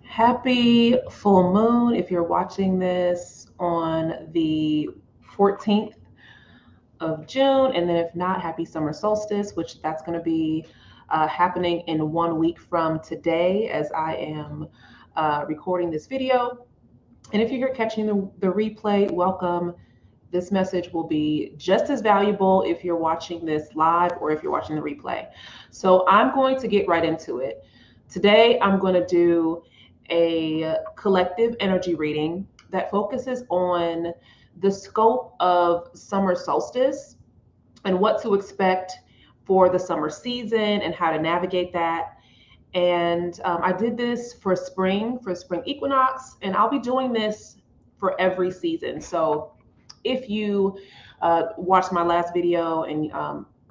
Happy full moon if you're watching this on the 14th of June. And then if not, happy summer solstice, which that's going to be happening in 1 week from today as I am recording this video. And if you're here catching the replay, welcome. This message will be just as valuable if you're watching this live or if you're watching the replay. So I'm going to get right into it. Today, I'm going to do a collective energy reading that focuses on the scope of summer solstice and what to expect for the summer season and how to navigate that. And I did this for spring equinox, and I'll be doing this for every season. So if you watched my last video and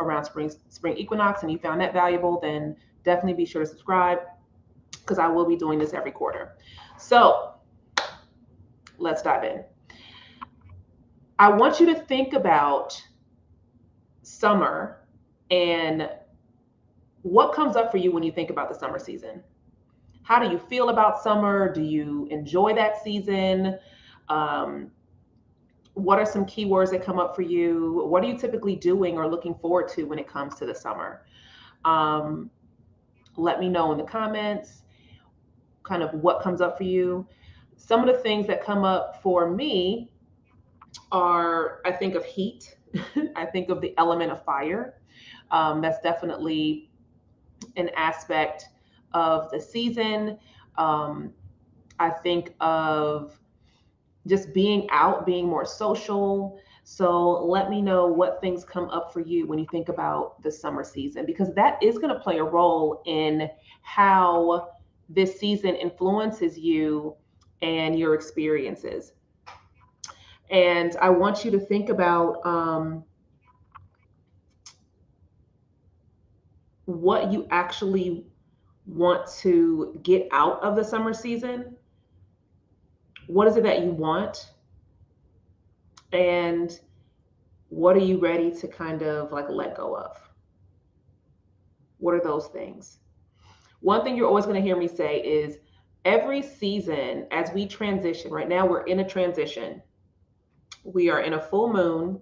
around spring equinox and you found that valuable, then definitely be sure to subscribe because I will be doing this every quarter. So let's dive in. I want you to think about summer and what comes up for you when you think about the summer season. How do you feel about summer? Do you enjoy that season? What are some keywords that come up for you? What are you typically doing or looking forward to when it comes to the summer? Let me know in the comments kind of what comes up for you. Some of the things that come up for me are, I think of heat. I think of the element of fire. That's definitely an aspect of the season. I think of just being out, being more social. So let me know what things come up for you when you think about the summer season, because that is going to play a role in how this season influences you and your experiences. And I want you to think about what you actually want to get out of the summer season. What is it that you want? And what are you ready to kind of like let go of? What are those things? One thing you're always going to hear me say is every season as we transition, right now we're in a transition. We are in a full moon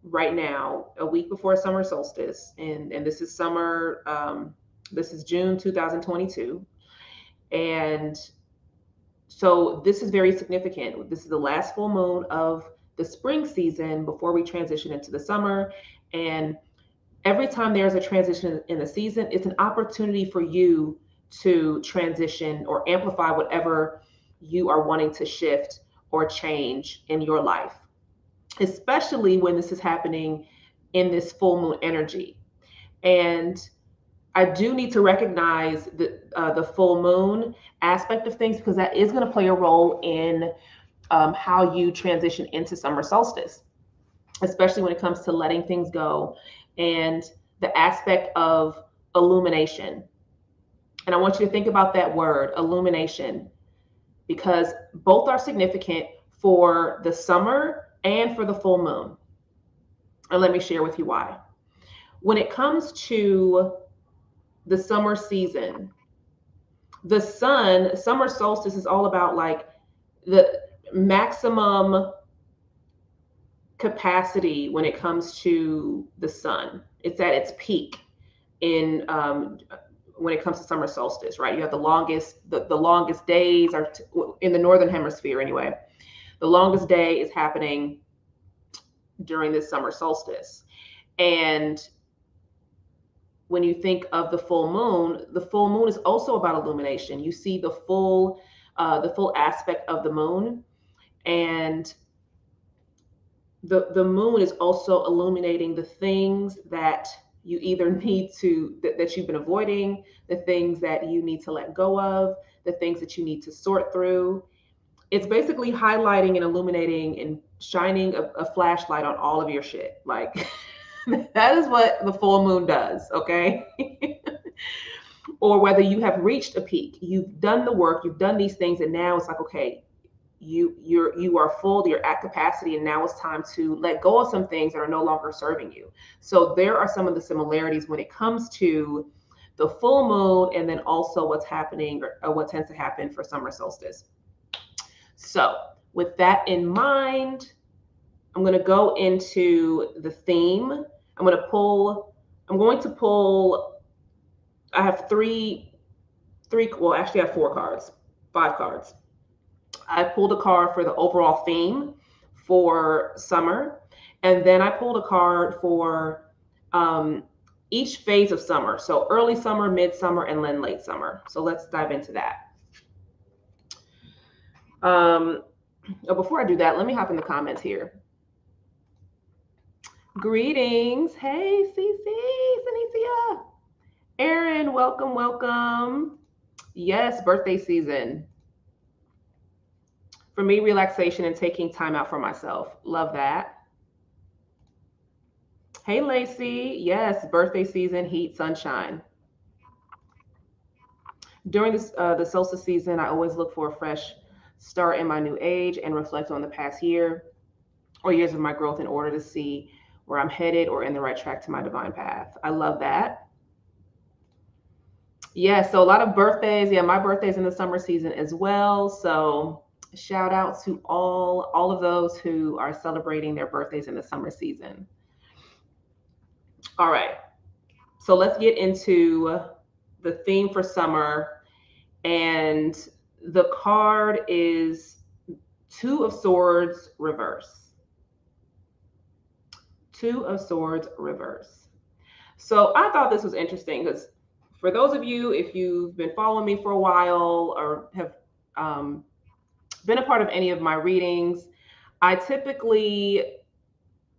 right now, a week before summer solstice. And this is summer, this is June 2022. And so this is very significant. This is the last full moon of the spring season before we transition into the summer. And every time there's a transition in the season, it's an opportunity for you to transition or amplify whatever you are wanting to shift or change in your life, especially when this is happening in this full moon energy. And I do need to recognize the full moon aspect of things because that is going to play a role in how you transition into summer solstice, especially when it comes to letting things go and the aspect of illumination. And I want you to think about that word, illumination, because both are significant for the summer and for the full moon. And let me share with you why. When it comes to the summer season, the sun, summer solstice is all about like the maximum capacity when it comes to the sun. It's at its peak in when it comes to summer solstice, right? You have the longest days are in the northern hemisphere anyway. The longest day is happening during this summer solstice. And when you think of the full moon is also about illumination. You see the full aspect of the moon, and the moon is also illuminating the things that you either need to that you've been avoiding, the things that you need to let go of, the things that you need to sort through. It's basically highlighting and illuminating and shining a flashlight on all of your shit. Like that is what the full moon does, okay? Or whether you have reached a peak, you've done the work, you've done these things, and now it's like, okay, you are full, you're at capacity, and now it's time to let go of some things that are no longer serving you. So there are some of the similarities when it comes to the full moon, and then also what's happening or what tends to happen for summer solstice. So with that in mind, I'm going to go into the theme. I'm going to pull, I have well, actually I have 5 cards. I pulled a card for the overall theme for summer, and then I pulled a card for each phase of summer. So early summer, midsummer, and then late summer. So let's dive into that. Before I do that, let me hop in the comments here. Greetings. Hey, Cece, Sanicia. Aaron, welcome, welcome. Yes, birthday season. For me, relaxation and taking time out for myself. Love that. Hey, Lacey. Yes, birthday season, heat, sunshine. During the solstice season, I always look for a fresh start in my new age and reflect on the past year or years of my growth in order to see where I'm headed or in the right track to my divine path. I love that. Yeah, so a lot of birthdays. Yeah, my birthday's in the summer season as well. So shout out to all of those who are celebrating their birthdays in the summer season. All right. So let's get into the theme for summer. And the card is Two of Swords reverse. Two of Swords reverse. So I thought this was interesting because for those of you, if you've been following me for a while or have been a part of any of my readings, I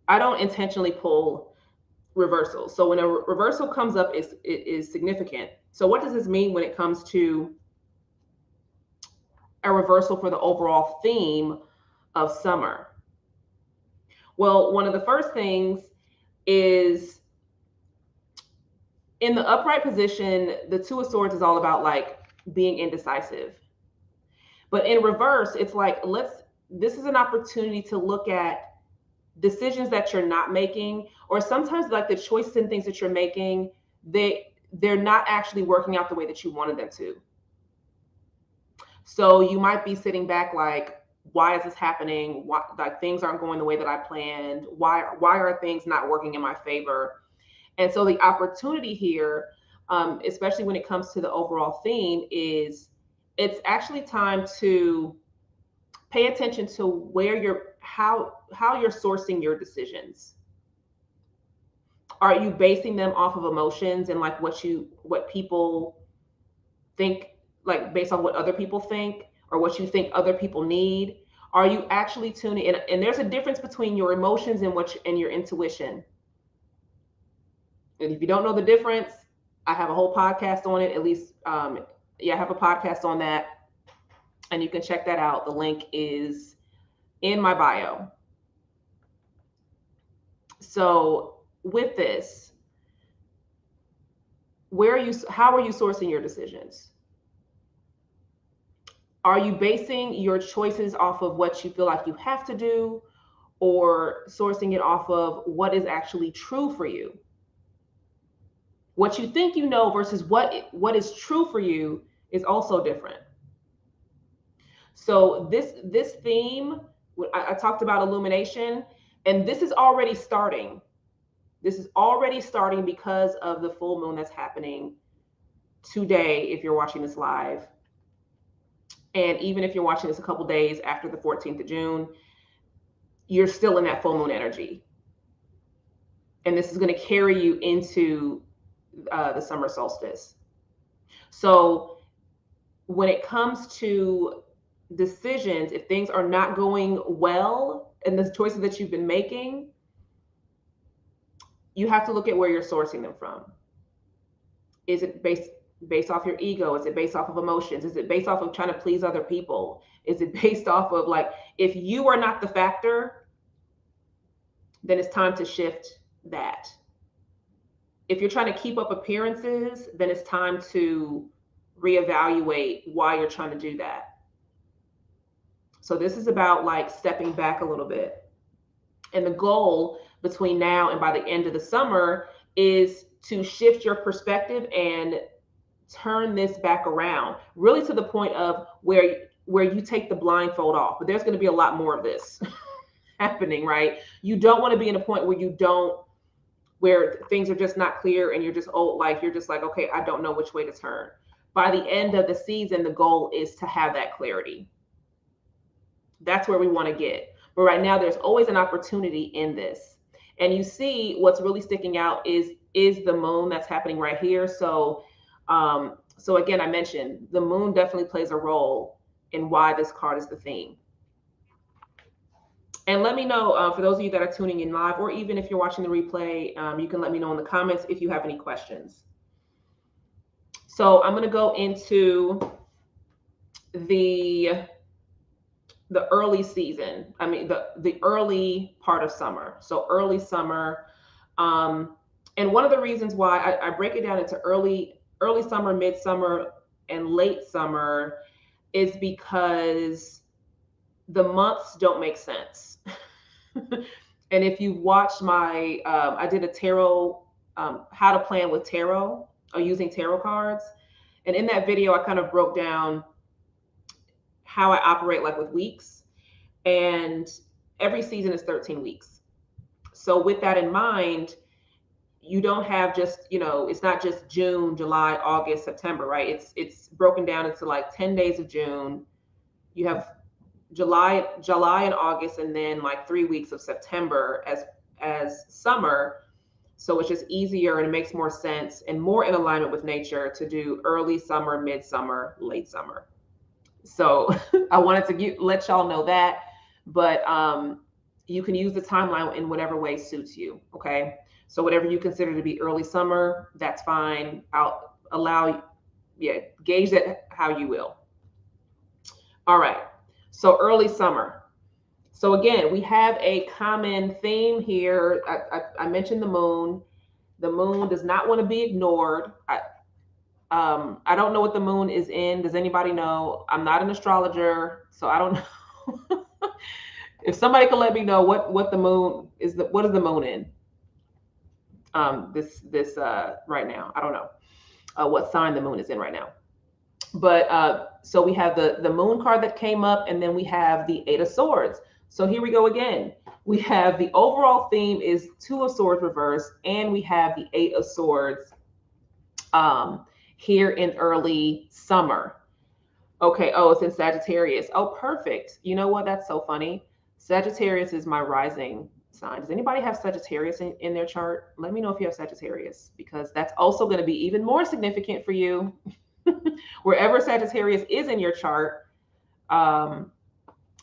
don't intentionally pull reversals. So when a reversal comes up, it is significant. So what does this mean when it comes to a reversal for the overall theme of summer? Well, one of the first things is in the upright position, the Two of Swords is all about like being indecisive. But in reverse, it's like, this is an opportunity to look at decisions that you're not making, or sometimes like the choices and things that you're making, they're not actually working out the way that you wanted them to. So you might be sitting back like, why is this happening? Why, like, things aren't going the way that I planned? Why are things not working in my favor? And so the opportunity here, especially when it comes to the overall theme, is it's actually time to pay attention to where how you're sourcing your decisions. Are you basing them off of emotions and like what people think, like based on what other people think or what you think other people need? Are you actually tuning in? And there's a difference between your emotions and your intuition. And if you don't know the difference, I have a whole podcast on it. At least, I have a podcast on that, and you can check that out. The link is in my bio. So with this, how are you sourcing your decisions? Are you basing your choices off of what you feel like you have to do, or sourcing it off of what is actually true for you? What you think you know versus what is true for you is also different. So this theme, I talked about illumination, and this is already starting. This is already starting because of the full moon that's happening today, if you're watching this live. And even if you're watching this a couple days after the 14th of June, you're still in that full moon energy. And this is going to carry you into the summer solstice. So when it comes to decisions, if things are not going well and the choices that you've been making, you have to look at where you're sourcing them from. Is it based off your ego? Is it based off of emotions? Is it based off of trying to please other people? Is it based off of like, if you are not the factor, then it's time to shift that. If you're trying to keep up appearances, then it's time to reevaluate why you're trying to do that. So this is about like stepping back a little bit. And the goal between now and by the end of the summer is to shift your perspective and turn this back around, really to the point of where you take the blindfold off. But there's going to be a lot more of this happening, right? You don't want to be in a point where things are just not clear and you're just you're just like, okay, I don't know which way to turn. By the end of the season, the goal is to have that clarity. That's where we want to get. But right now, there's always an opportunity in this. And you see what's really sticking out is the moon that's happening right here. So again, I mentioned the moon definitely plays a role in why this card is the theme. And let me know, for those of you that are tuning in live, or even if you're watching the replay, you can let me know in the comments if you have any questions. So I'm going to go into the early season. I mean, the early part of summer. So early summer. And one of the reasons why I break it down into early summer, midsummer, and late summer is because the months don't make sense. And if you've watched my, I did a tarot, how to plan with tarot, or using tarot cards. And in that video, I kind of broke down how I operate like with weeks. And every season is 13 weeks. So with that in mind, you don't have just, it's not just June, July, August, September, right? It's broken down into like 10 days of June. You have July and August, and then like 3 weeks of September as summer. So it's just easier and it makes more sense and more in alignment with nature to do early summer, midsummer, late summer. So I wanted to let y'all know that, but you can use the timeline in whatever way suits you. Okay. So whatever you consider to be early summer, that's fine. I'll gauge that how you will. All right. So early summer. So again, we have a common theme here. I mentioned the moon. The moon does not want to be ignored. I don't know what the moon is in. Does anybody know? I'm not an astrologer, so I don't know. If somebody could let me know what the moon is, what is the moon in? This right now, I don't know what sign the moon is in right now. But so we have the moon card that came up, and then we have the 8 of Swords. So here we go again. We have the overall theme is 2 of Swords reversed, and we have the 8 of Swords here in early summer. Okay. Oh, it's in Sagittarius. Oh, perfect. You know what? That's so funny. Sagittarius is my rising sign. Does anybody have Sagittarius in their chart? Let me know if you have Sagittarius, because that's also going to be even more significant for you. Wherever Sagittarius is in your chart,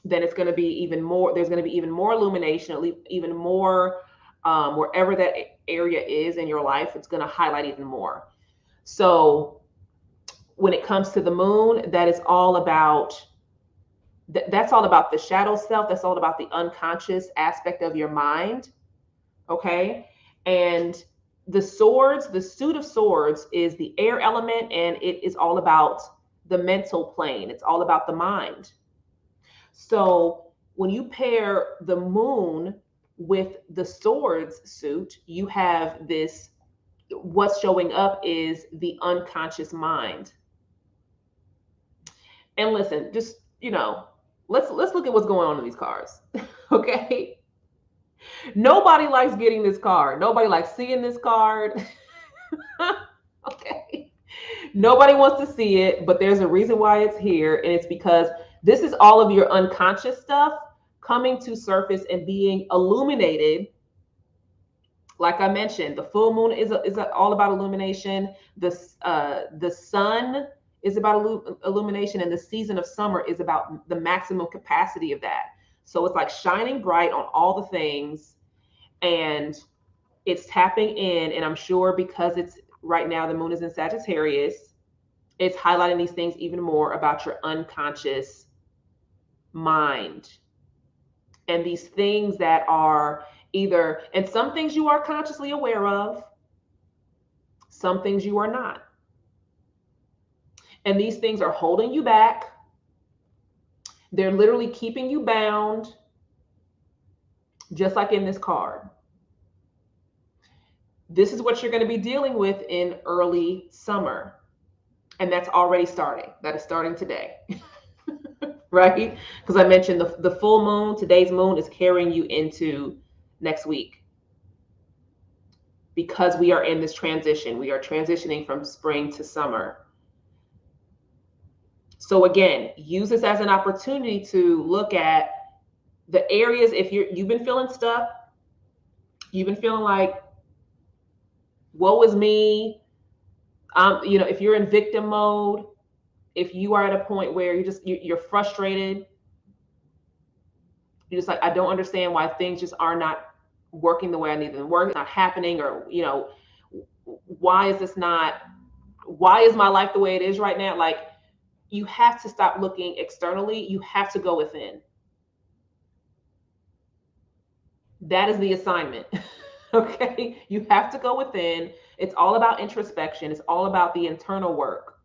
then it's going to be even more. There's going to be even more illumination, even more wherever that area is in your life. It's going to highlight even more. So when it comes to the moon, that is all about. That's all about the shadow self. That's all about the unconscious aspect of your mind. Okay, and the swords, the suit of swords is the air element, and it is all about the mental plane. It's all about the mind. So when you pair the moon with the swords suit, you have this, what's showing up is the unconscious mind. And listen, just, let's look at what's going on in these cards. Okay. Nobody likes getting this card. Nobody likes seeing this card. Okay. Nobody wants to see it, but there's a reason why it's here. And it's because this is all of your unconscious stuff coming to surface and being illuminated. Like I mentioned, the full moon is all about illumination. The sun is about illumination, and the season of summer is about the maximum capacity of that. So it's like shining bright on all the things, and it's tapping in. And I'm sure because it's right now, the moon is in Sagittarius, it's highlighting these things even more about your unconscious mind. And these things that are either, and some things you are consciously aware of, some things you are not. And these things are holding you back. They're literally keeping you bound, just like in this card. This is what you're going to be dealing with in early summer. And that's already starting. That is starting today. Right? Because I mentioned the full moon, today's moon is carrying you into next week because we are in this transition. We are transitioning from spring to summer. So again, use this as an opportunity to look at the areas. If you've been feeling stuck, you've been feeling like, woe is me. If you're in victim mode, if you are at a point where you're frustrated, you're just like, I don't understand why things just are not working the way I need them to work, it's not happening, or why is my life the way it is right now? Like, you have to stop looking externally. You have to go within. That is the assignment. Okay, you have to go within. It's all about introspection. It's all about the internal work.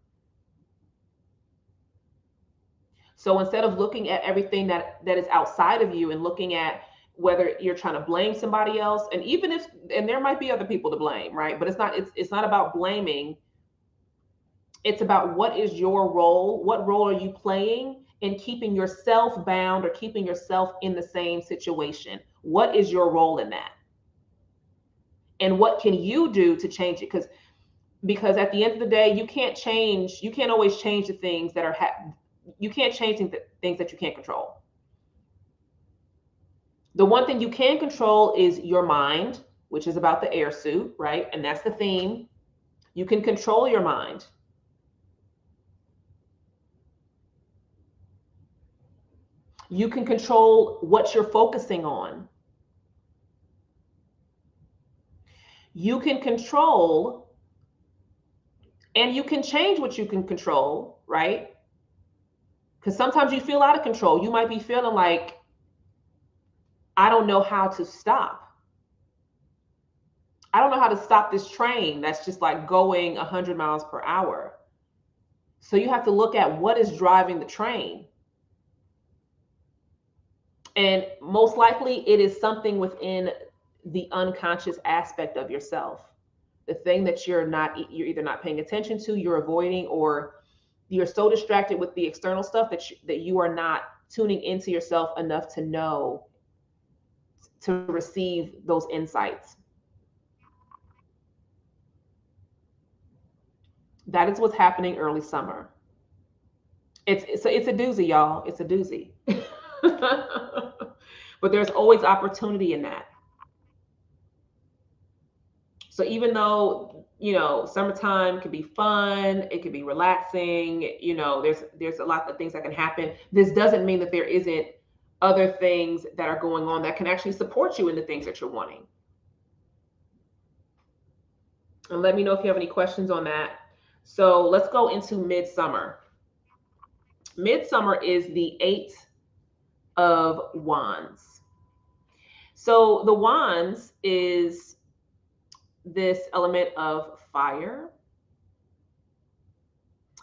So instead of looking at everything that is outside of you and looking at whether you're trying to blame somebody else, and there might be other people to blame, right? But it's not about blaming. It's about, what is your role? What role are you playing in keeping yourself bound or keeping yourself in the same situation? What is your role in that? And what can you do to change it? Because at the end of the day, you can't always change the things that are you can't change things that you can't control. The one thing you can control is your mind, which is about the air suit, right? And that's the theme. You can control your mind. You can control what you're focusing on. You can control, and you can change what you can control, right? Because sometimes you feel out of control. You might be feeling like, I don't know how to stop. I don't know how to stop this train that's just like going 100 miles per hour. So you have to look at what is driving the train. And most likely it is something within the unconscious aspect of yourself. The thing that you're either not paying attention to, you're avoiding, or you're so distracted with the external stuff that you are not tuning into yourself enough to know, to receive those insights. That is what's happening early summer. It's a doozy, y'all. It's a doozy. But there's always opportunity in that. So even though, summertime can be fun, it can be relaxing, there's a lot of things that can happen. This doesn't mean that there isn't other things that are going on that can actually support you in the things that you're wanting. And let me know if you have any questions on that. So let's go into midsummer. Midsummer is the 8 of Wands. So the Wands is this element of fire.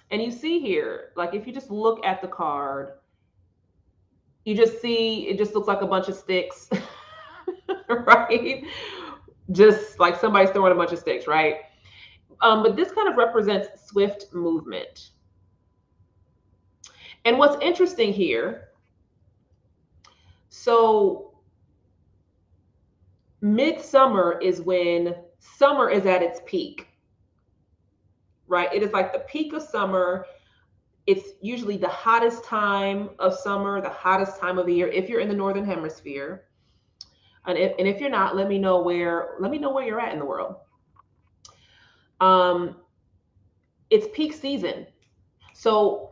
And you see here, like, if you just look at the card, you just see, it just looks like a bunch of sticks, right? Just like somebody's throwing a bunch of sticks, right? But this kind of represents swift movement. And what's interesting here, so midsummer is when summer is at its peak, right? It is like the peak of summer. It's usually the hottest time of summer, the hottest time of the year, if you're in the Northern Hemisphere. And if you're not, let me know where you're at in the world. It's peak season. So,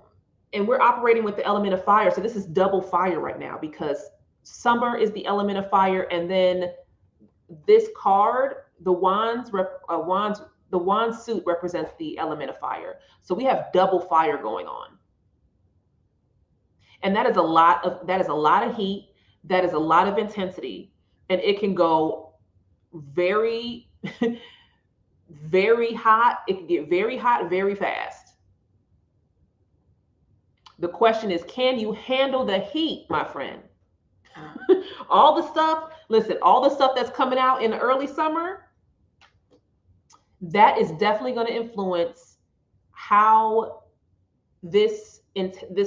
and we're operating with the element of fire. So this is double fire right now, because summer is the element of fire. And then this card, the wand suit represents the element of fire. So we have double fire going on. And that is a lot of heat. That is a lot of intensity. And it can go very, very hot. It can get very hot very fast. The question is, can you handle the heat, my friend? All the stuff that's coming out in the early summer, that is definitely going to influence how this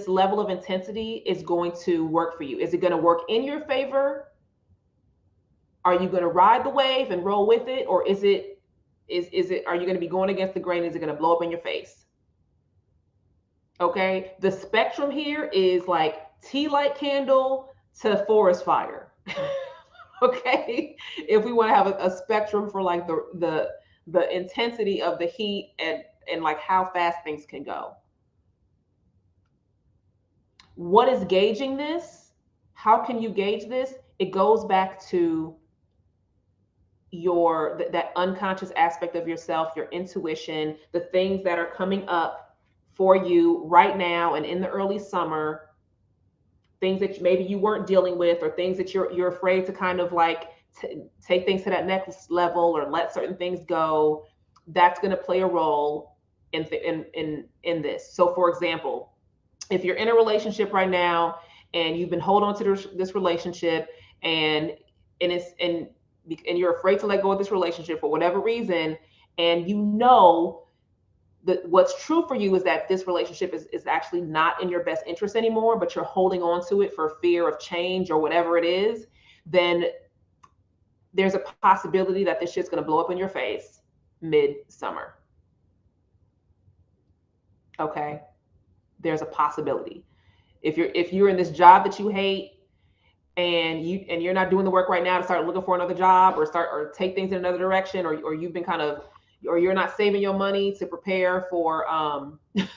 level of intensity is going to work for you. Is it going to work in your favor? Are you going to ride the wave and roll with it, or is it are you going to be going against the grain? Is it going to blow up in your face? Okay, the spectrum here is like tea light candle to forest fire. Okay, if we want to have a spectrum for like the intensity of the heat and like how fast things can go. What is gauging this? How can you gauge this? It goes back to that unconscious aspect of yourself, your intuition, the things that are coming up for you right now and in the early summer, things that maybe you weren't dealing with, or things that you're afraid to kind of like take things to that next level or let certain things go. That's going to play a role in this. So for example, if you're in a relationship right now and you've been holding on to this relationship and you're afraid to let go of this relationship for whatever reason, and you know that what's true for you is that this relationship is actually not in your best interest anymore, but you're holding on to it for fear of change or whatever it is, then there's a possibility that this shit's going to blow up in your face mid-summer. Okay, there's a possibility. If you're in this job that you hate and you're not doing the work right now to start looking for another job or take things in another direction, or you've been kind of, or you're not saving your money to prepare for to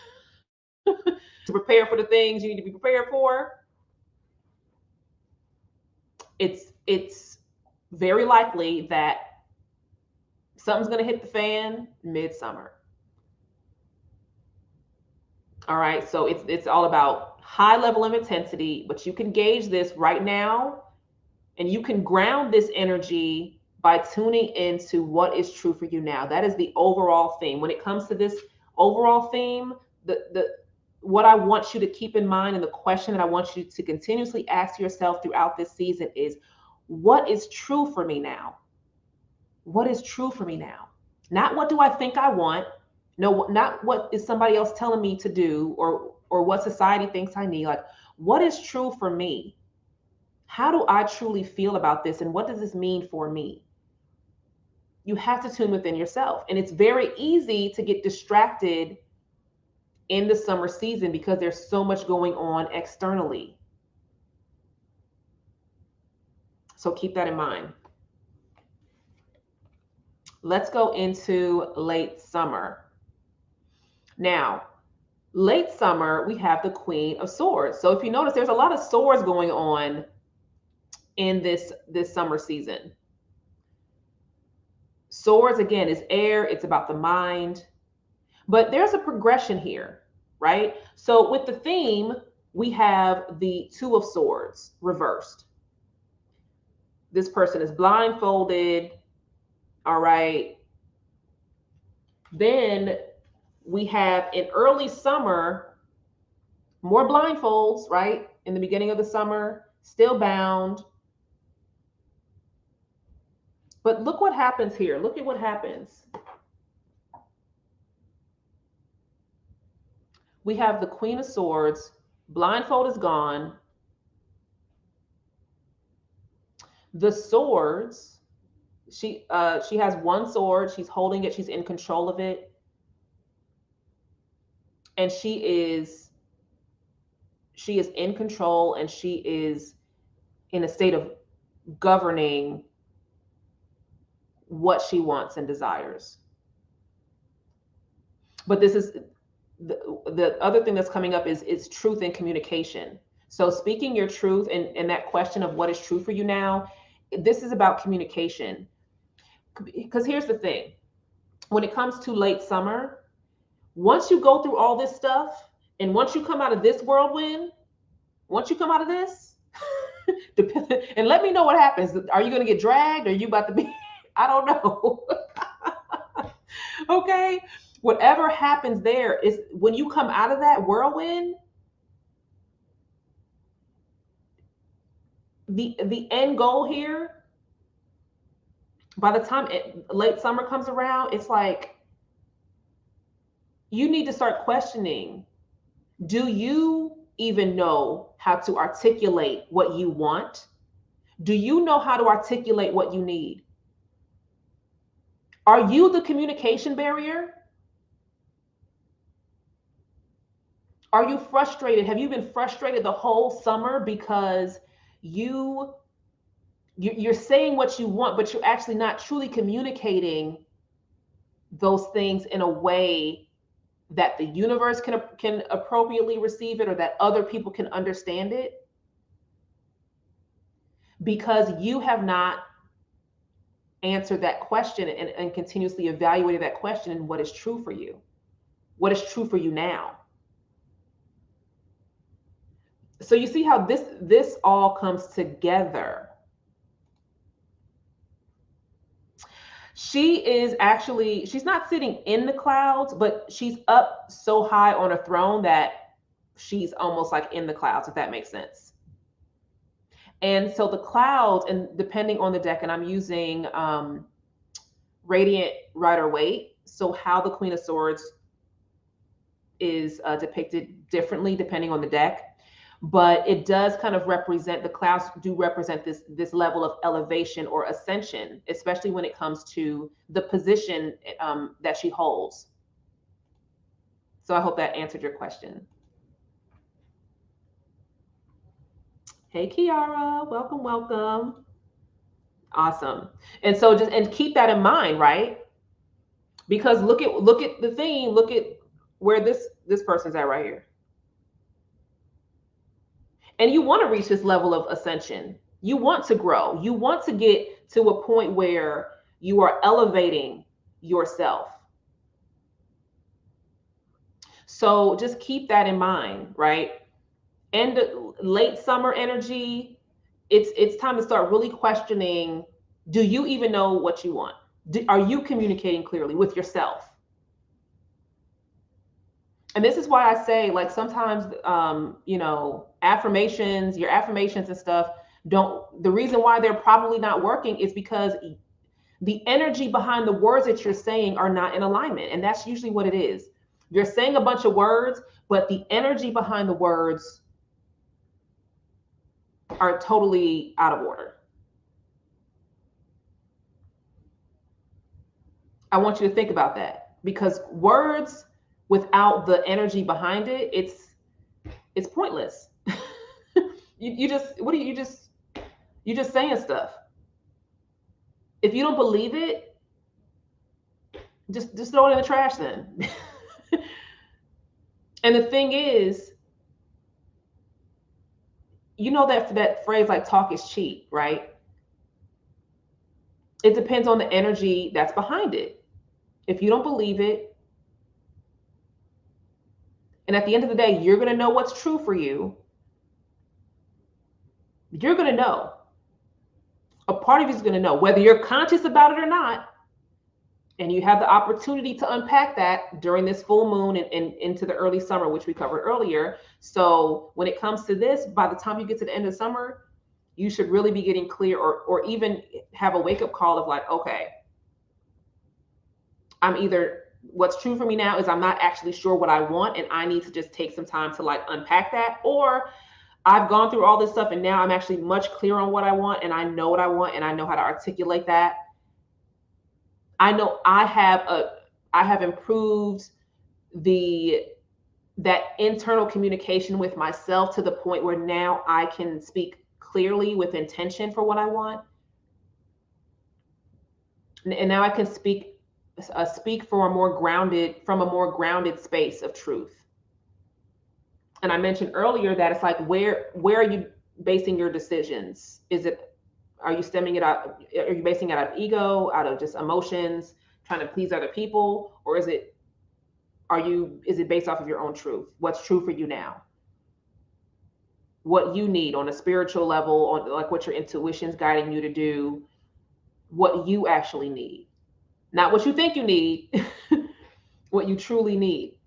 prepare for the things you need to be prepared for, it's very likely that something's going to hit the fan midsummer. All right, so it's all about high level of intensity, but you can gauge this right now, and you can ground this energy by tuning into what is true for you now. That is the overall theme. When it comes to this overall theme, what I want you to keep in mind, and the question that I want you to continuously ask yourself throughout this season is, what is true for me now? What is true for me now? Not what do I think I want? No, not what is somebody else telling me to do, or what society thinks I need. Like, what is true for me? How do I truly feel about this? And what does this mean for me? You have to tune within yourself. And it's very easy to get distracted in the summer season because there's so much going on externally. So keep that in mind. Let's go into late summer. Now, late summer, we have the Queen of Swords. So if you notice, there's a lot of swords going on in this summer season. Swords, again, is air. It's about the mind. But there's a progression here, right? So with the theme, we have the Two of Swords reversed. This person is blindfolded. All right. Then we have in early summer, more blindfolds, right? In the beginning of the summer, still bound. But look what happens here. Look at what happens. We have the Queen of Swords. Blindfold is gone. The swords, she has one sword. She's holding it. She's in control of it. And she is in control, and she is in a state of governing what she wants and desires. But this is the other thing that's coming up is truth and communication. So speaking your truth, and that question of what is true for you now, this is about communication. Because here's the thing, when it comes to late summer, once you go through all this stuff, and once you come out of this whirlwind, once you come out of this, and let me know what happens. Are you going to get dragged? Or are you about to be, I don't know. Okay. Whatever happens there is when you come out of that whirlwind, the end goal here, by the time late summer comes around, it's like you need to start questioning, do you even know how to articulate what you want? Do you know how to articulate what you need? Are you the communication barrier? Are you frustrated? Have you been frustrated the whole summer because you you're saying what you want, but you're actually not truly communicating those things in a way that the universe can appropriately receive it, or that other people can understand it, because you have not answered that question and continuously evaluated that question and what is true for you, what is true for you now. So you see how this all comes together. She is actually, she's not sitting in the clouds, but she's up so high on a throne that she's almost like in the clouds, if that makes sense. And so the clouds, and depending on the deck, and I'm using Radiant Rider Waite, so how the Queen of Swords is depicted differently depending on the deck, but it does kind of represent, the clouds do represent this level of elevation or ascension, especially when it comes to the position that she holds. So I hope that answered your question. Hey Kiara, welcome, welcome. Awesome. And so just, and keep that in mind, right? Because look at the theme, look at where this person's at right here. And you want to reach this level of ascension. You want to grow. You want to get to a point where you are elevating yourself. So just keep that in mind, right? And late summer energy, it's time to start really questioning, do you even know what you want? Are you communicating clearly with yourself? And this is why I say, like, sometimes affirmations, your affirmations and stuff, the reason why they're probably not working is because the energy behind the words that you're saying are not in alignment. And that's usually what it is. You're saying a bunch of words, but the energy behind the words are totally out of order. I want you to think about that, because words without the energy behind it, it's pointless. you just, what are you just saying stuff. If you don't believe it, just throw it in the trash then. And the thing is, you know that phrase, like, talk is cheap, right? It depends on the energy that's behind it. If you don't believe it, and at the end of the day, you're going to know what's true for you. You're going to know. A part of you is going to know, whether you're conscious about it or not. And you have the opportunity to unpack that during this full moon and into the early summer, which we covered earlier. So when it comes to this, by the time you get to the end of summer, you should really be getting clear, or even have a wake-up call of, like, okay, I'm either, what's true for me now is I'm not actually sure what I want, and I need to just take some time to, like, unpack that. Or I've gone through all this stuff and now I'm actually much clearer on what I want, and I know what I want, and I know how to articulate that. I know I have improved that internal communication with myself to the point where now I can speak clearly with intention for what I want. And now I can speak from a more grounded space of truth. And I mentioned earlier that it's like, where are you basing your decisions? Are you stemming it out? Are you basing it out of ego, out of just emotions, trying to please other people? Or is it based off of your own truth? What's true for you now? What you need on a spiritual level, on, like, what your intuition's guiding you to do, what you actually need. Not what you think you need, what you truly need.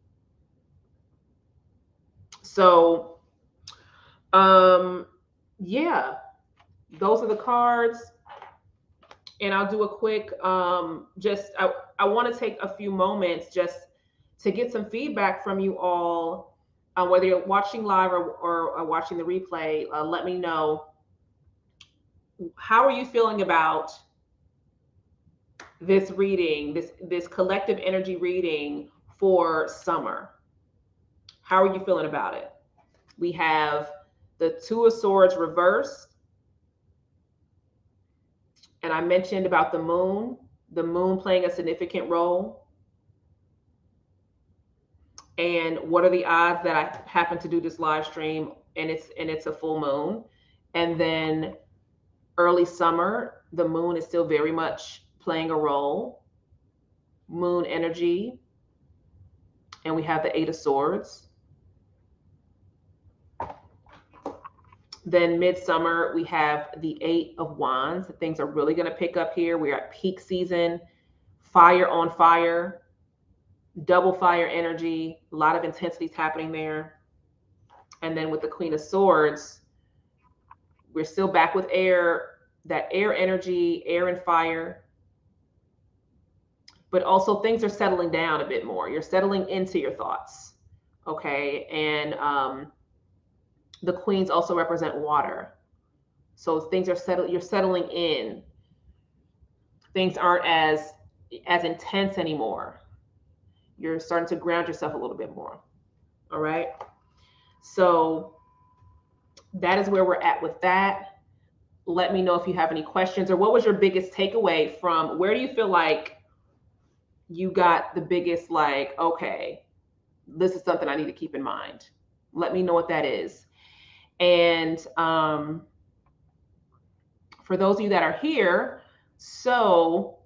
So, yeah, those are the cards. And I'll do a quick, I want to take a few moments just to get some feedback from you all, whether you're watching live or watching the replay. Let me know, how are you feeling about this reading, this collective energy reading for summer? How are you feeling about it? We have the Two of Swords reversed. And I mentioned about the moon playing a significant role. And what are the odds that I happen to do this live stream and it's a full moon? And then early summer, the moon is still very much playing a role. Moon energy. And we have the Eight of Swords. Then midsummer, we have the Eight of Wands. Things are really going to pick up here. We're at peak season, fire on fire, double fire energy, a lot of intensities happening there. And then with the Queen of Swords, we're still back with air, that air energy, air and fire. But also things are settling down a bit more. You're settling into your thoughts. Okay. And the queens also represent water. So things are settled, you're settling in. Things aren't as intense anymore. You're starting to ground yourself a little bit more. All right. So that is where we're at with that. Let me know if you have any questions, or what was your biggest takeaway from, where do you feel like you got the biggest, like, okay, this is something I need to keep in mind. Let me know what that is. And for those of you that are here, so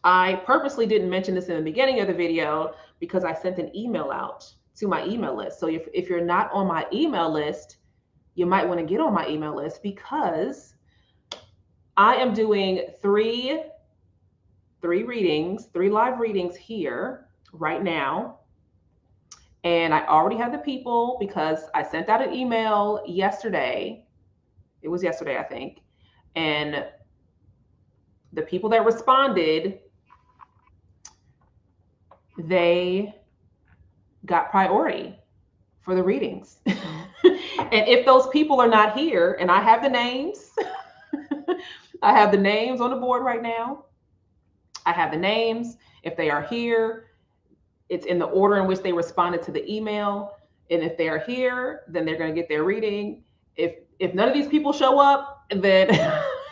I purposely didn't mention this in the beginning of the video because I sent an email out to my email list. So if you're not on my email list, you might want to get on my email list, because I am doing three live readings here right now. And I already have the people, because I sent out an email yesterday. It was yesterday, I think. And the people that responded, they got priority for the readings. And if those people are not here, and I have the names, I have the names on the board right now. I have the names. If they are here, it's in the order in which they responded to the email. And if they're here, then they're going to get their reading. If none of these people show up, then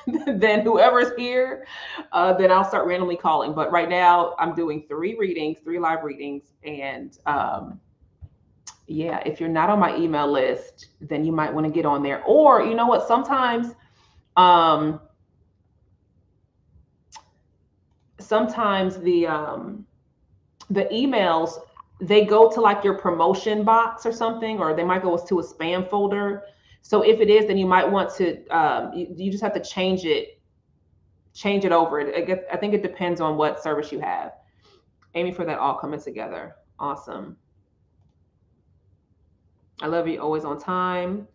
then whoever's here, then I'll start randomly calling. But right now I'm doing three live readings. And yeah, if you're not on my email list, then you might want to get on there. Or you know what, sometimes the emails, they go to like your promotion box or something, or they might go to a spam folder. So if it is, then you might want to, you just have to change it over. I think it depends on what service you have. Aiming for that all coming together. Awesome. I love you, always on time.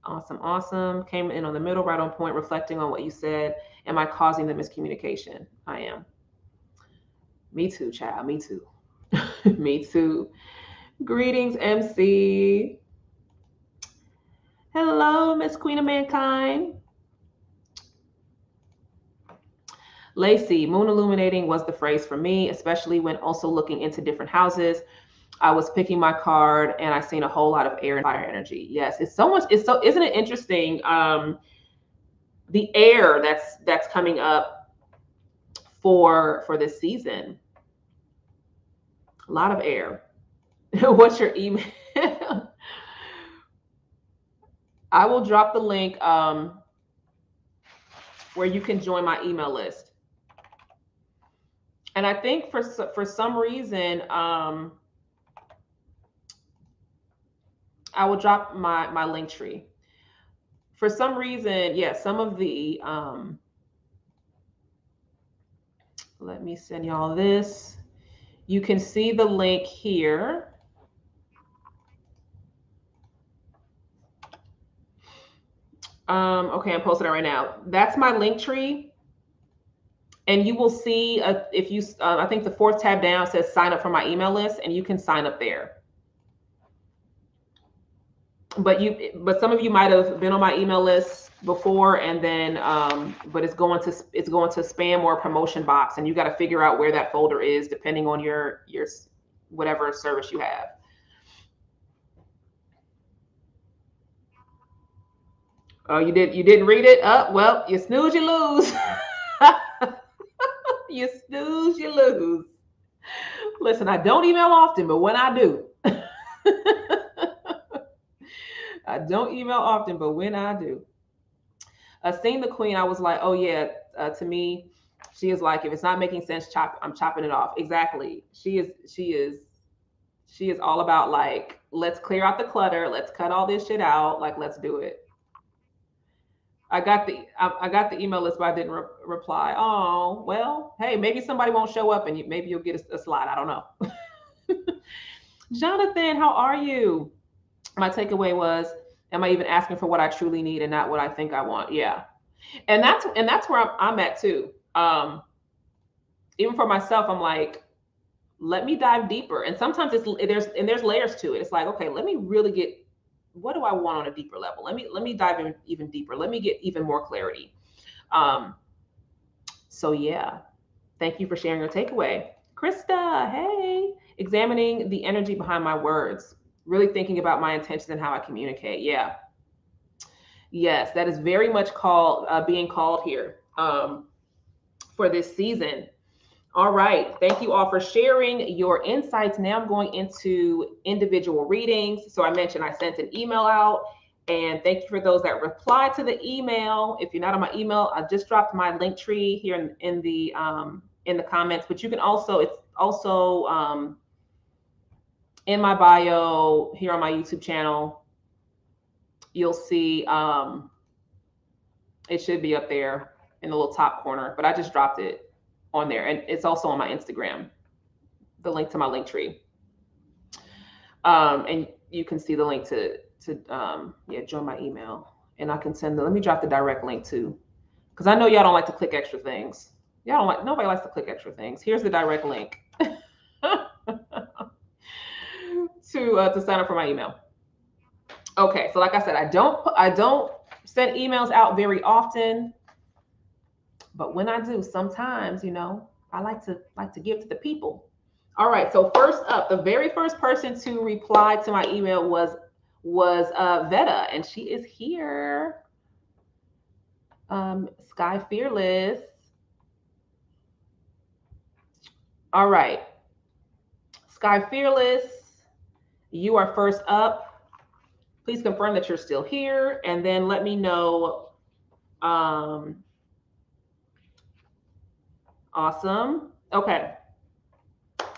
Awesome, awesome. Came in on the middle, right on point, reflecting on what you said. Am I causing the miscommunication? I am. Me too, child. Me too. Me too. Greetings, MC. Hello, Miss Queen of Mankind. Lacey, moon illuminating was the phrase for me, especially when also looking into different houses. I was picking my card and I seen a whole lot of air and fire energy. Yes, it's so much. It's so, isn't it interesting? The air that's coming up for this season. A lot of air. What's your email? I will drop the link where you can join my email list. And I think for some reason, I will drop my link tree. For some reason, yeah, some of the, let me send y'all this. You can see the link here. Okay, I'm posting it right now. That's my link tree. And you will see, if you, I think the fourth tab down says sign up for my email list, and you can sign up there. But some of you might have been on my email list before, and then, but it's going to spam or promotion box, and you got to figure out where that folder is depending on your whatever service you have. Oh, you didn't read it? Oh, well, you snooze, you lose. You snooze, you lose. Listen, I don't email often, but when I do, I don't email often, but when I do. Seeing the queen, I was like, oh yeah. To me, she is like, if it's not making sense, I'm chopping it off. Exactly. She is all about like, let's clear out the clutter, let's cut all this shit out, like let's do it. I got the email list, but I didn't reply. Oh well, hey, maybe somebody won't show up, and maybe you'll get a slot. I don't know. Jonathan, how are you? My takeaway was, am I even asking for what I truly need and not what I think I want? Yeah, and that's where I'm at too. Even for myself, I'm like, let me dive deeper. And sometimes there's layers to it. It's like, okay, let me really get, what do I want on a deeper level? Let me dive in even deeper. Let me get even more clarity. So yeah, thank you for sharing your takeaway. Krista, hey, examining the energy behind my words, really thinking about my intentions and how I communicate. Yeah. Yes, that is very much being called here for this season. All right. Thank you all for sharing your insights. Now I'm going into individual readings. So I mentioned I sent an email out, and thank you for those that replied to the email. If you're not on my email, I just dropped my link tree here in the comments, but you can also, it's also in my bio here on my YouTube channel. You'll see it should be up there in the little top corner, but I just dropped it on there, and it's also on my Instagram, the link to my link tree. And you can see the link to join my email, and I can let me drop the direct link too, because I know y'all don't like to click extra things. Nobody likes to click extra things. Here's the direct link to sign up for my email. Okay, so like I said, I don't send emails out very often, but when I do, sometimes, I like to give to the people. All right, so first up, the very first person to reply to my email was Veta, and she is here. Sky Fearless. All right, Sky Fearless, you are first up. Please confirm that you're still here, and then let me know. Awesome. Okay.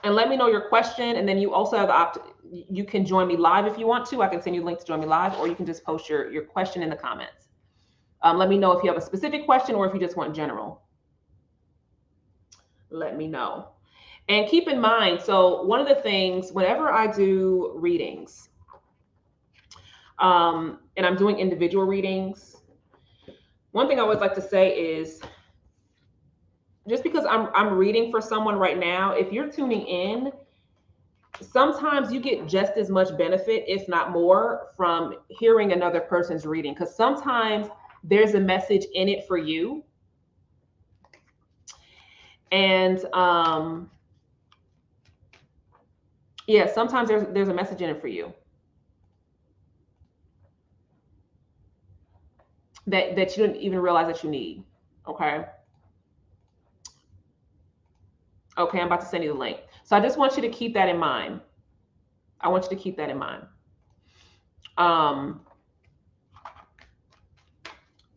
And let me know your question, and then you also have you can join me live if you want to. I can send you a link to join me live, or you can just post your question in the comments. Let me know if you have a specific question or if you just want general. Let me know. And keep in mind, so one of the things, whenever I do readings, and I'm doing individual readings, one thing I always like to say is, just because I'm reading for someone right now, if you're tuning in, sometimes you get just as much benefit, if not more, from hearing another person's reading, because sometimes there's a message in it for you. And yeah, sometimes there's a message in it for you that you didn't even realize that you need. Okay. Okay, I'm about to send you the link. So I just want you to keep that in mind. I want you to keep that in mind.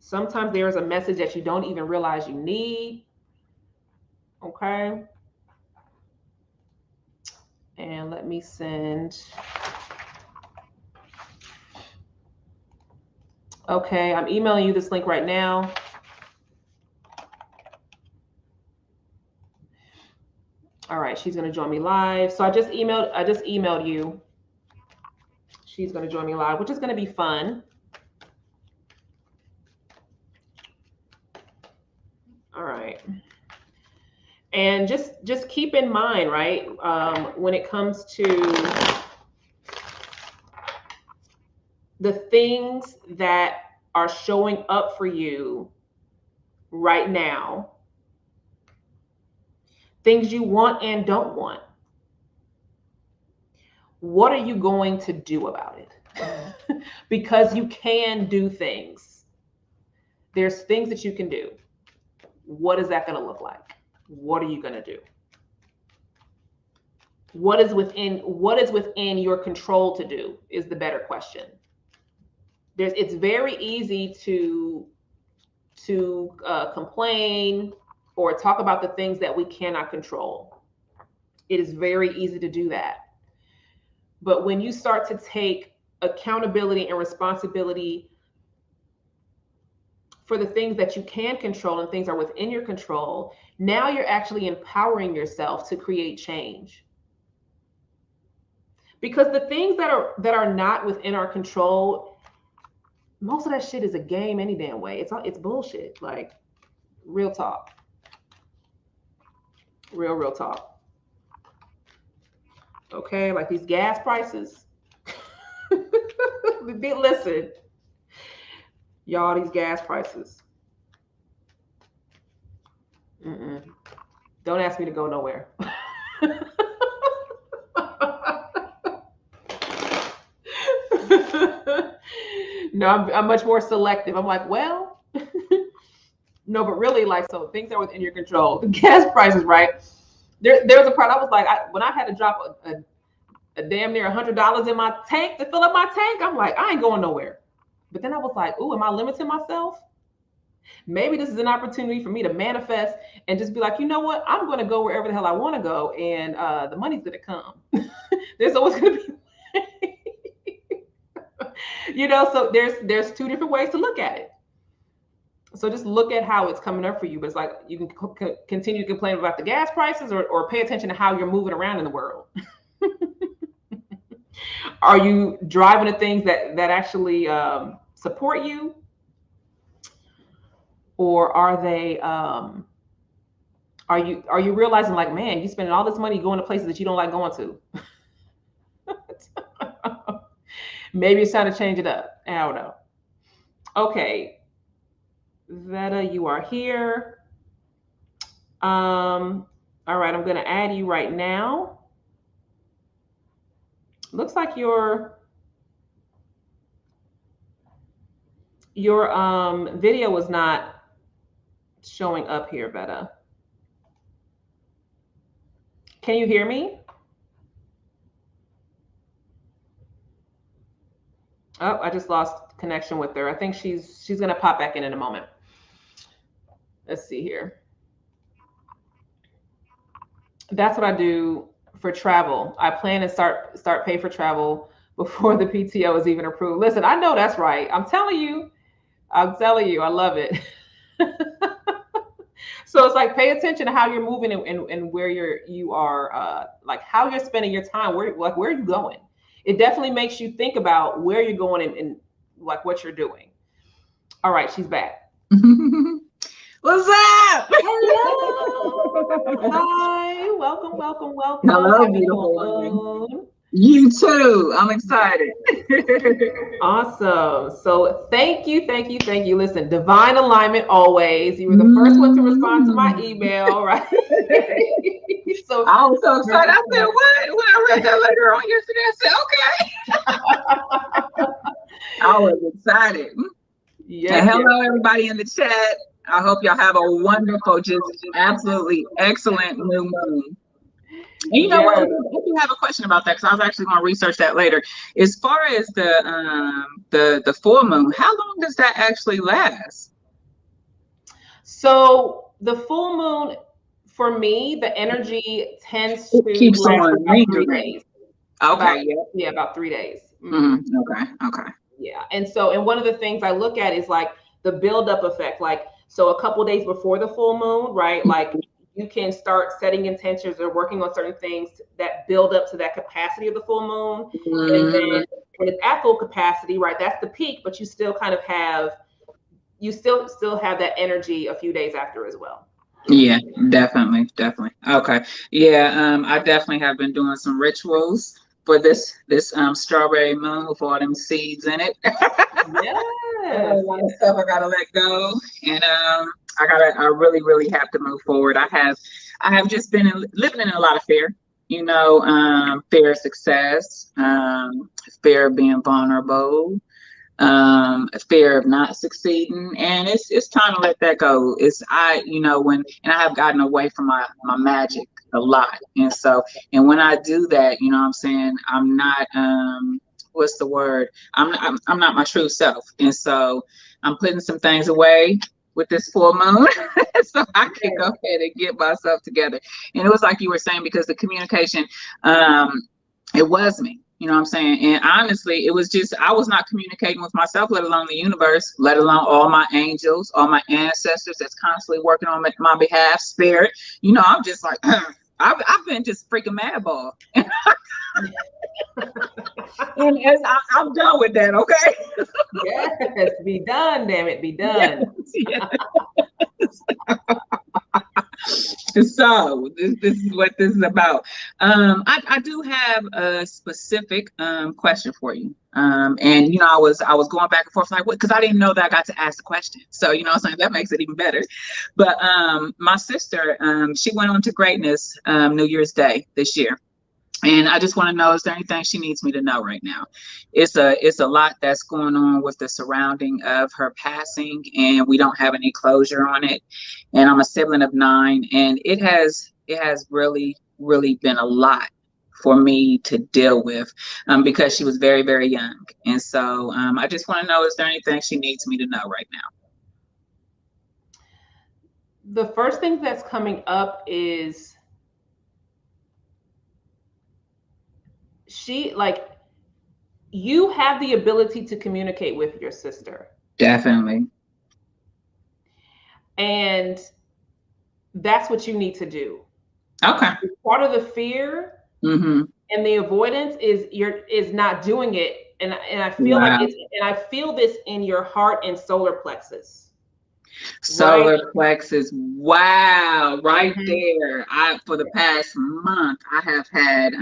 Sometimes there is a message that you don't even realize you need. Okay. And let me send. Okay, I'm emailing you this link right now. All right, she's going to join me live. So I just emailed you. She's going to join me live, which is going to be fun. All right. And just keep in mind, right, when it comes to the things that are showing up for you right now, things you want and don't want, what are you going to do about it? Because you can do things. There's things that you can do. What is that going to look like? What are you going to do? What is within your control to do is the better question. It's very easy to complain or talk about the things that we cannot control. It is very easy to do that. But when you start to take accountability and responsibility for the things that you can control and things are within your control, now you're actually empowering yourself to create change. Because the things that are not within our control, most of that shit is a game any damn way. It's bullshit. Like, real talk. Real talk. Okay, like these gas prices. Listen, y'all, these gas prices. Don't ask me to go nowhere. No, I'm much more selective. I'm like, well, no, but really, like, so things are within your control. The gas prices, right? There was a part I was like, when I had to drop a damn near $100 in my tank to fill up my tank, I'm like, I ain't going nowhere. But then I was like, ooh, am I limiting myself? Maybe this is an opportunity for me to manifest and just be like, you know what? I'm going to go wherever the hell I want to go, and the money's going to come. There's always going to be, so there's two different ways to look at it. So just look at how it's coming up for you. But it's like you can continue to complain about the gas prices or pay attention to how you're moving around in the world. Are you driving the things that actually support you? Or are they are you realizing, like, man, you spending all this money going to places that you don't like going to? Maybe it's time to change it up. I don't know. Okay. Veta, you are here. All right, I'm going to add you right now. Looks like your video was not showing up here, Veta. Can you hear me? Oh, I just lost connection with her. I think she's going to pop back in a moment. Let's see here. That's what I do for travel. I plan to start pay for travel before the PTO is even approved. Listen, I know that's right. I'm telling you, I love it. So it's like, pay attention to how you're moving and where you are, like how you're spending your time. Where are you going? It definitely makes you think about where you're going and like what you're doing. All right, she's back. What's up? Hello. Hi. Welcome. Hello, beautiful. You too. I'm excited. Awesome. So thank you. Listen, divine alignment always. You were the first one to respond to my email, right? So I was so excited. I said, what? When I read that later on yesterday, I said, okay. I was excited. Yes, hello, everybody in the chat. I hope y'all have a wonderful, just absolutely excellent new moon. And you know what? I do have a question about that, because I was actually going to research that later. As far as the full moon, how long does that actually last? So the full moon, for me, the energy tends to keep last about 3 days. Okay. About 3 days. Mm-hmm. Okay. Yeah, and one of the things I look at is like the buildup effect. Like, so a couple days before the full moon, right? Like, you can start setting intentions or working on certain things that build up to that capacity of the full moon. And then when it's at full capacity, right, that's the peak, but you still kind of have, still have that energy a few days after as well. Yeah, definitely, definitely. Okay. Yeah, I definitely have been doing some rituals for this strawberry moon with all them seeds in it. I got a Yes. lot of stuff I gotta let go, and I really, really have to move forward. I have just been living in a lot of fear. Fear of success, fear of being vulnerable, fear of not succeeding, and it's time to let that go. When and I have gotten away from my magic a lot, and when I do that, what I'm saying, I'm not what's the word, I'm not my true self, and so I'm putting some things away with this full moon so I can go ahead and get myself together. And it was like you were saying, because the communication, it was me. You know what I'm saying? And honestly, it was just, I was not communicating with myself, let alone the universe, let alone all my angels, all my ancestors that's constantly working on my behalf, spirit. I'm just like, I've been just freaking madball. And I'm done with that, okay? Yes. Be done, damn it. Be Yes, done. yes. So this is what this is about. I do have a specific question for you. And I was going back and forth like what, because I didn't know that I got to ask the question. So I'm saying that makes it even better. But my sister, she went on to greatness New Year's Day this year. And I just want to know, is there anything she needs me to know right now? It's a lot that's going on with the surrounding of her passing, and we don't have any closure on it. And I'm a sibling of 9, and it has really, really been a lot for me to deal with, because she was very, very young. And so I just want to know, is there anything she needs me to know right now? The first thing that's coming up is she, like, you have the ability to communicate with your sister. Definitely. And that's what you need to do. Okay. Part of the fear Mm-hmm. and the avoidance is not doing it. And I feel like Wow. I feel this in your heart and solar plexus, right? Solar plexus. Wow, right Mhm. there. For the past month, I have had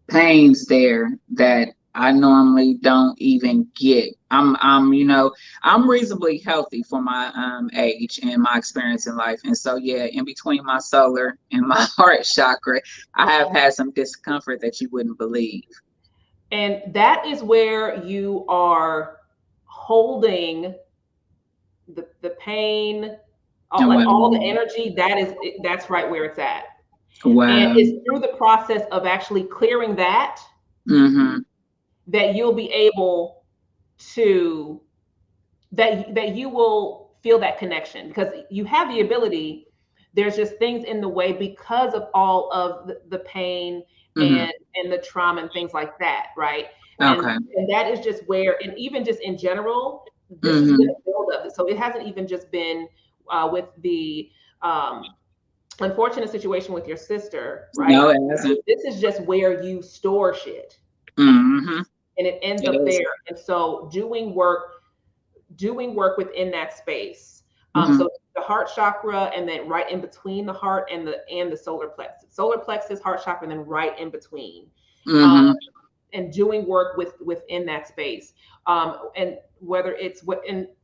pains there that I normally don't even get. I'm reasonably healthy for my age and my experience in life. And so yeah, in between my solar and my heart chakra, I have had some discomfort that you wouldn't believe. And that is where you are holding the pain, like all the Wow. energy. That's right where it's at. And Wow. it's through the process of actually clearing that Mm-hmm. that you'll be able to that you will feel that connection, because you have the ability. There's just things in the way because of all of the pain Mm-hmm. and the trauma and things like that, right? and Okay. and that is just where, and even just in general, this has been Mm-hmm. a buildup. So it hasn't even just been with the um, unfortunate situation with your sister, right? No, it hasn't. This is just where you store shit, Mm-hmm. and it ends It up is. there. And so doing work within that space. Mm-hmm. So the heart chakra, and then right in between the heart and the solar plexus, heart chakra, and then right in between, um, Mm-hmm. and doing work within that space. And whether it's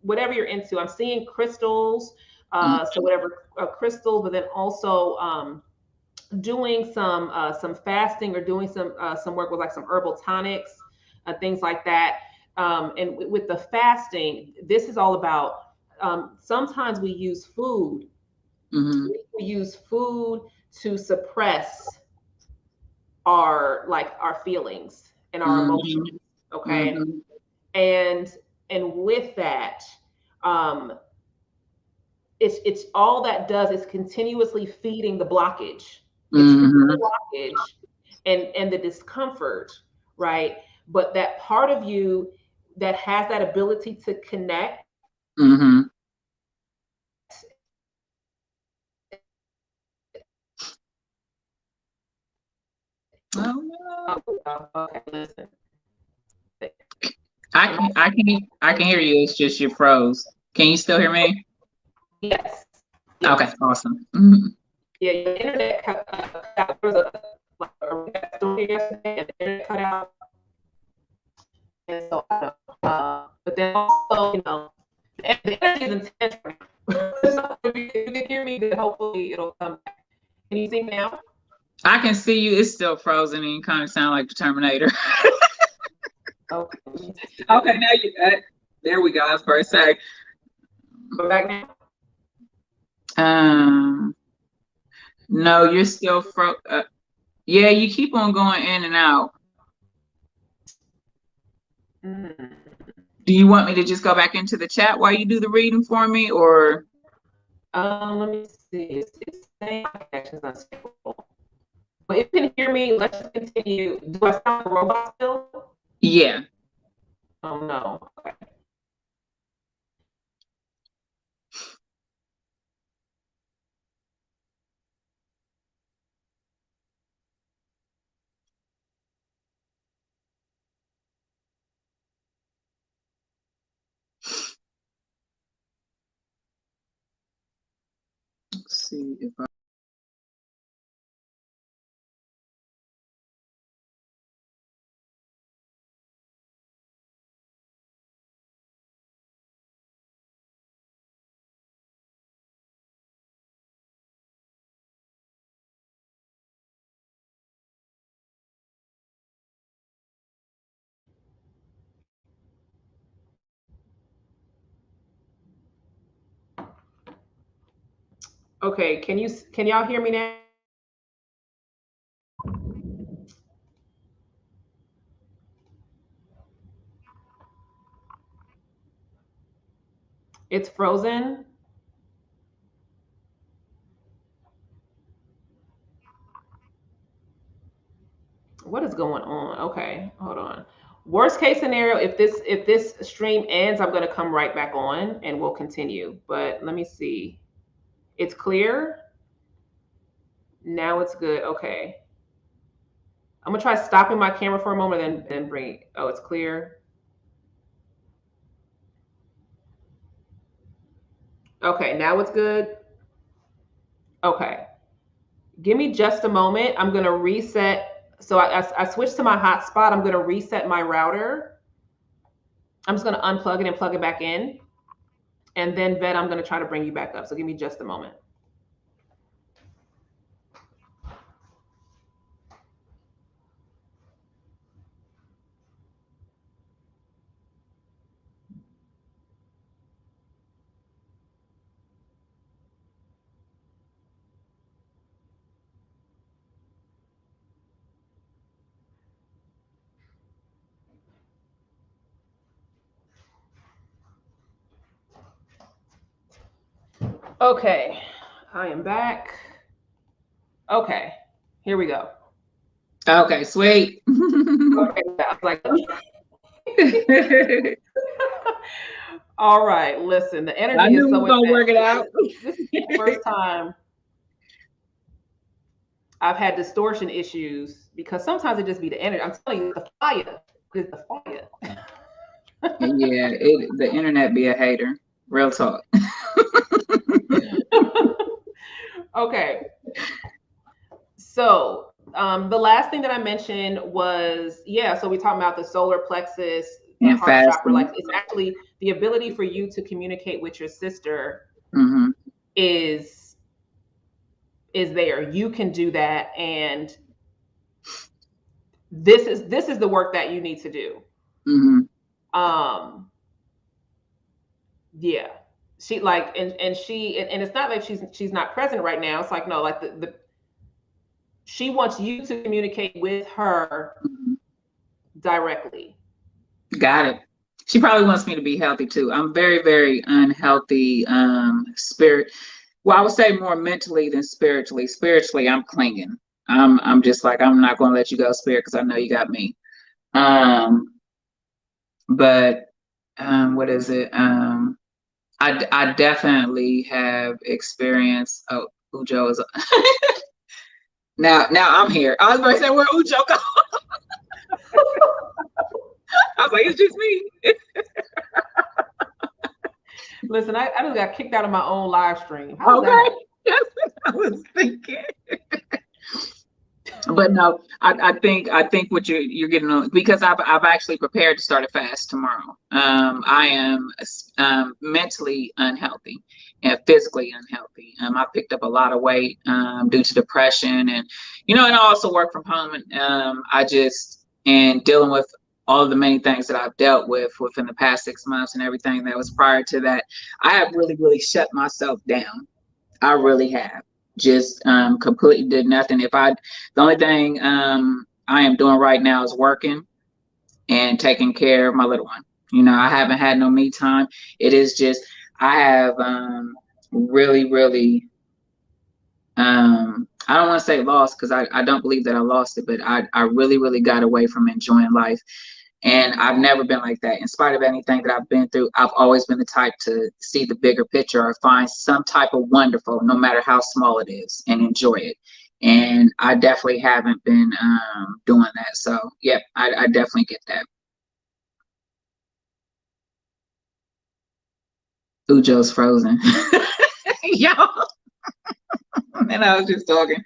whatever you're into, I'm seeing crystals. So whatever crystals, but then also doing some fasting, or doing some work with like some herbal tonics, things like that. And with the fasting, this is all about. Sometimes we use food. Mm-hmm. We use food to suppress our feelings and our emotions. Mm-hmm. Okay, Mm-hmm. and with that, um, it's all that does is continuously feeding the blockage. It's feeding the Mm-hmm. blockage and the discomfort, right? But that part of you that has that ability to connect Mm-hmm. Oh no. okay, listen. I can hear you. It's just you froze. Can you still hear me? Yes. Yeah. Okay, awesome. Mm-hmm. Yeah, the internet cut out. There was a story yesterday, and the internet cut out. And so, but then also, the energy is intense right now. So if you can hear me, then hopefully it'll come back. Can you see me now? I can see you. It's still frozen, and you kind of sound like the Terminator. Okay. Okay, now you. There we go. I was going to say. Go back now. No, you're still yeah, you keep on going in and out. Mm. Do you want me to just go back into the chat while you do the reading for me, or? Let me see. It's saying my connection's unstable. But if you can hear me, let's just continue. Do I sound like a robot still? Yeah. Oh no. Okay. Let's see if I. Okay, can y'all hear me now? It's frozen. What is going on? Okay, hold on. Worst case scenario, if this stream ends, I'm gonna come right back on and we'll continue. But let me see. It's clear. Now it's good. Okay. I'm gonna try stopping my camera for a moment and then bring it. Oh, it's clear. Okay, now it's good. Okay. Give me just a moment. I'm gonna reset. So I switched to my hotspot. I'm gonna reset my router. I'm just gonna unplug it and plug it back in. And then Vet, I'm gonna try to bring you back up. So give me just a moment. Okay, I am back. Okay, here we go. Okay, sweet. Okay, I was like, all right, listen, the energy I knew is we so were gonna work it out. This is the first time I've had distortion issues because sometimes it just be the energy. I'm telling you, the fire. It's the fire. Yeah, the internet be a hater. Real talk. Okay. So the last thing that I mentioned was, yeah, so we talked about the solar plexus, the And heart chakra. fasting. Like it's actually the ability for you to communicate with your sister Mm-hmm. is there. You can do that. And this is the work that you need to do. Mm-hmm. Yeah. She like and she and it's not like she's not present right now. It's like no, like the she wants you to communicate with her Mm-hmm. directly. Got it. She probably wants me to be healthy too. I'm very, very unhealthy spirit. Well, I would say more mentally than spiritually. Spiritually, I'm clinging. I'm just like I'm not going to let you go, spirit, because I know you got me. Um, but what is it? I definitely have experienced. Oh, Ujo is now. Now I'm here. I was going to say where Ujo go. I was like, it's just me. Listen, I just got kicked out of my own live stream. How does that Okay. happen? That's what I was thinking. But no, I think what you're getting on, because I've actually prepared to start a fast tomorrow. I am mentally unhealthy and physically unhealthy. I picked up a lot of weight due to depression, and and I also work from home, and I just and dealing with all of the many things that I've dealt with within the past 6 months and everything that was prior to that. I have really shut myself down. I really have. Just completely did nothing. The only thing I am doing right now is working and taking care of my little one. I haven't had no me time. It is just, I have really, I don't want to say lost, because I don't believe that I lost it, but I really got away from enjoying life. And I've never been like that. In spite of anything that I've been through, I've always been the type to see the bigger picture or find some type of wonderful, no matter how small it is, and enjoy it. And I definitely haven't been doing that. So, yep, I definitely get that. Ujo's frozen. Y'all. And I was just talking.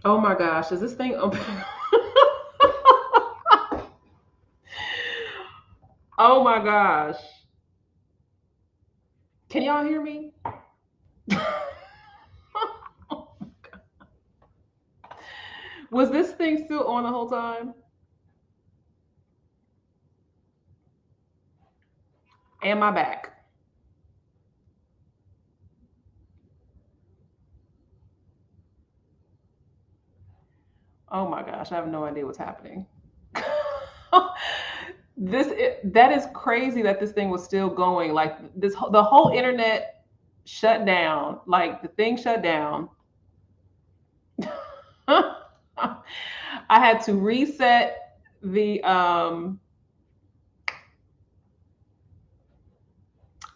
Oh my gosh, is this thing open? Oh my gosh. Can y'all hear me? Was this thing still on the whole time? Am I back? Oh my gosh, I have no idea what's happening. That is crazy that this thing was still going. Like the whole internet shut down. Like the thing shut down. I had to reset the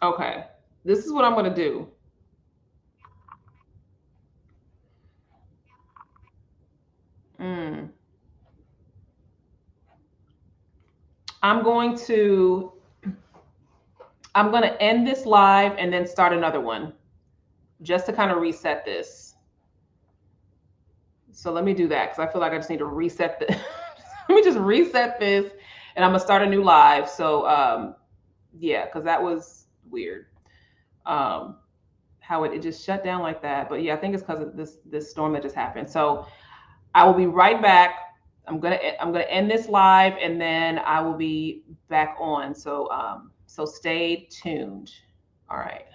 okay. This is what I'm gonna do. Mm. I'm going to I'm going to end this live and then start another one just to kind of reset this. So let me do that because I feel like I just need to reset the let me just reset this and I'm gonna start a new live. So yeah, because that was weird. How it just shut down like that. But yeah, I think it's because of this storm that just happened. So I will be right back. I'm gonna end this live and then I will be back on. So so stay tuned. All right.